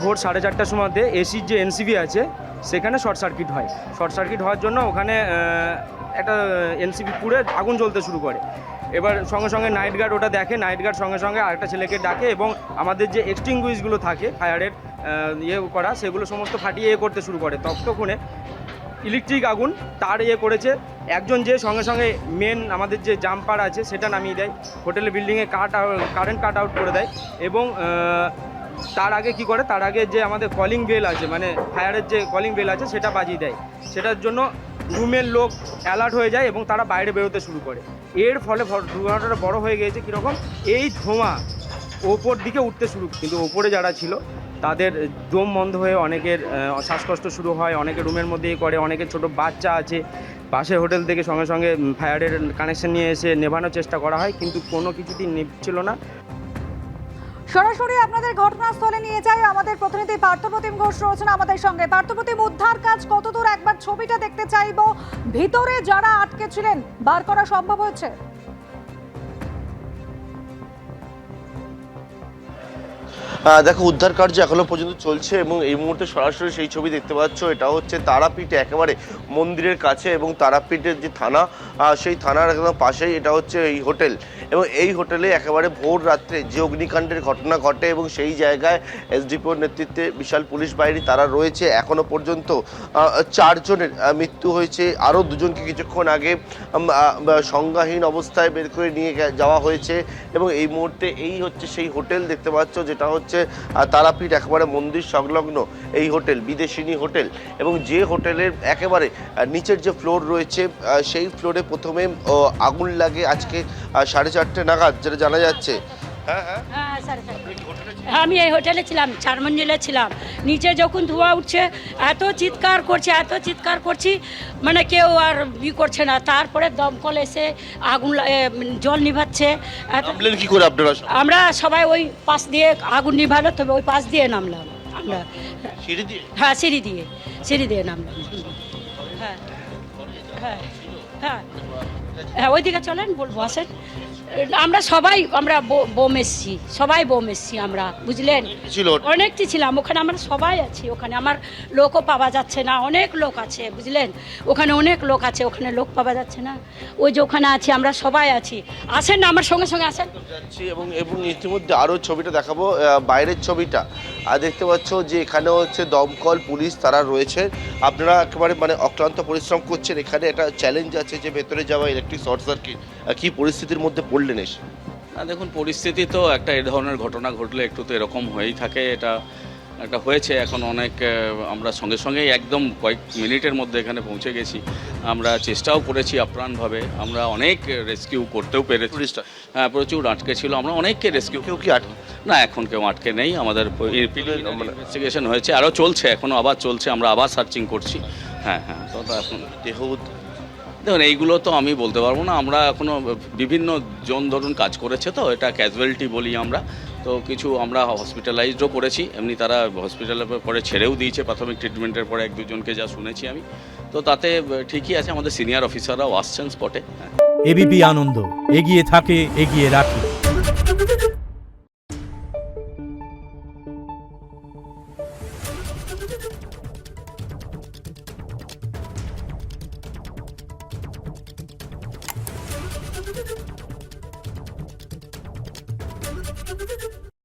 ভোর 4:30টার সময়তে এসির যে এনসিবি আছে সেখানে শর্ট সার্কিট হয়। শর্ট সার্কিট হওয়ার জন্য ওখানে একটা এনসিবি পুড়ে আগুন জ্বলতে শুরু করে। এবার সঙ্গে সঙ্গে নাইট গার্ড ওটা দেখে, নাইট গার্ড সঙ্গে সঙ্গে আরেকটা ছেলেকে ডাকে এবং আমাদের যে এক্সটিংগুইশগুলো থাকে ফায়ারের করা, সেগুলো সমস্ত ফাটিয়ে করতে শুরু করে। ততক্ষণে ইলেকট্রিক আগুন তার করেছে একজন, যে সঙ্গে সঙ্গে মেন আমাদের যে জাম্পার আছে সেটা নামিয়ে দেয়, হোটেলের বিল্ডিংয়ে কারেন্ট কাট আউট করে দেয় এবং তার আগে কি করে, তার আগে যে আমাদের কলিং বেল আছে, মানে ফায়ারের যে কলিং বেল আছে সেটা বাজিয়ে দেয়। সেটার জন্য রুমের লোক অ্যালার্ট হয়ে যায় এবং তারা বাইরে বেরোতে শুরু করে। এর ফলে দুর্ঘটনাটা বড় হয়ে গিয়েছে কীরকম, এই ধোঁয়া ওপর দিকে উঠতে শুরু, কিন্তু ওপরে যারা ছিল তাদের দম বন্ধ হয়ে অনেকের শ্বাসকষ্ট শুরু হয়, অনেকে রুমের মধ্যেই করে, অনেকের ছোট বাচ্চা আছে। পাশের হোটেল থেকে সঙ্গে সঙ্গে ফায়ারের কানেকশন নিয়ে এসে নেভানোর চেষ্টা করা হয়, কিন্তু কোনো কিছুতেই নিভছিল না। সরাসরি আপনাদের ঘটনাস্থলে নিয়ে যাই, আমাদের প্রতিনিধি পার্থপ্রতিম ঘোষ রয়েছেন আমাদের সঙ্গে। পার্থপ্রতিম, উদ্ধার কাজ কতদূর, একবার ছবিটা দেখতে চাইবো। ভিতরে যারা আটকে ছিলেন বার করা সম্ভব হয়েছে? দেখো, উদ্ধার কার্য এখনো পর্যন্ত চলছে এবং এই মুহূর্তে সরাসরি সেই ছবি দেখতে পাচ্ছ। এটা হচ্ছে তারাপীঠে একেবারে মন্দিরের কাছে এবং তারাপীঠের যে থানা, সেই থানার একদম পাশেই এটা হচ্ছে এই হোটেল। এবং এই হোটেলে একেবারে ভোর রাত্রে যে অগ্নিকাণ্ডের ঘটনা ঘটে এবং সেই জায়গায় এসডিপিওর নেতৃত্বে বিশাল পুলিশ বাহিনী তারা রয়েছে। এখনো পর্যন্ত 4 জনের মৃত্যু হয়েছে, আরও 2 জনকে কিছুক্ষণ আগে সংজ্ঞাহীন অবস্থায় বের করে নিয়ে যাওয়া হয়েছে। এবং এই মুহূর্তে এই হচ্ছে সেই হোটেল দেখতে পাচ্ছ, যেটা হচ্ছে তারাপীঠ একেবারে মন্দির সংলগ্ন এই হোটেল, বিদেশিনী হোটেল। এবং যে হোটেলের একেবারে নিচের যে ফ্লোর রয়েছে সেই ফ্লোরে প্রথমে আগুন লাগে আজকে 4:30 নাগাদ, যেটা জানা যাচ্ছে। আমি এই হোটেলে ছিলাম, 4 মঞ্জিলে ছিলাম। নিচে যখন ধোঁয়া উঠছে এত চিৎকার করছি, মানে কেউ আর করছে না। তারপরে দমকল এসে আগুন জল নিভাচ্ছে। কি করে আপনারা? আমরা সবাই ওই পাশ দিয়ে আগুন নিভালো, তবে ওই পাশ দিয়ে নামলাম আমরা। সিঁড়ি দিয়ে? হ্যাঁ, সিঁড়ি দিয়ে নামলাম। হ্যাঁ হ্যাঁ হ্যাঁ হ্যাঁ, ওইদিকে চলেন, বলবো আসেন। আমরা সবাই বোম এসছি আমরা, বুঝলেন? অনেকটি ছিলাম ওখানে, আমরা সবাই আছি ওখানে। আমার লোকও পাওয়া যাচ্ছে না, অনেক লোক আছে, বুঝলেন? ওখানে অনেক লোক আছে, ওখানে লোক পাওয়া যাচ্ছে না। ওই যে ওখানে আছি, আমরা সবাই আছি। আসেন না, আমার সঙ্গে সঙ্গে আসেন। এবং ইতিমধ্যে আরও ছবিটা দেখাবো, বাইরের ছবিটা। আর দেখতে পাচ্ছ যে এখানে হচ্ছে দমকল পুলিশ তারা রয়েছে। আপনারা একেবারে মানে অক্লান্ত পরিশ্রম করছেন। এখানে একটা চ্যালেঞ্জ আছে যে ভেতরে যাওয়া, ইলেকট্রিক শর্ট সার্কিট। কি পরিস্থিতির মধ্যে পড়লেন এসে? না দেখুন, পরিস্থিতি তো একটা এ ধরনের ঘটনা ঘটলে একটু তো এরকম হয়েই থাকে। এটা একটা হয়েছে। এখন অনেক আমরা সঙ্গে সঙ্গেই একদম কয়েক মিনিটের মধ্যে এখানে পৌঁছে গেছি। আমরা চেষ্টাও করেছি আপ্রাণভাবে, আমরা অনেক রেস্কিউ করতেও পেরেছি। হ্যাঁ, প্রচুর আটকে ছিল, আমরা অনেককে রেস্কিউ। কেউ কি আটকে? না, এখন কেউ আটকে নেই। আমাদের ইনভেস্টিগেশন হয়েছে, আরও চলছে, এখনও আবার চলছে, আমরা আবার সার্চিং করছি। হ্যাঁ হ্যাঁ, তো এখন দেহ দেখুন, এইগুলো তো আমি বলতে পারবো না। আমরা এখনও বিভিন্ন জন ধরুন কাজ করেছে, তো এটা ক্যাজুয়ালিটি বলি আমরা। তো কিছু আমরা হসপিটালাইজডও করেছি, এমনি তারা হসপিটালের পরে ছেড়েও দিয়েছে প্রাথমিক ট্রিটমেন্টের পরে 1-2 জনকে, যা শুনেছি আমি। তো তাতে ঠিকই আছে, আমাদের সিনিয়র অফিসাররাও আসছেন স্পটে। এবিপি আনন্দ, এগিয়ে থাকে, এগিয়ে রাখে।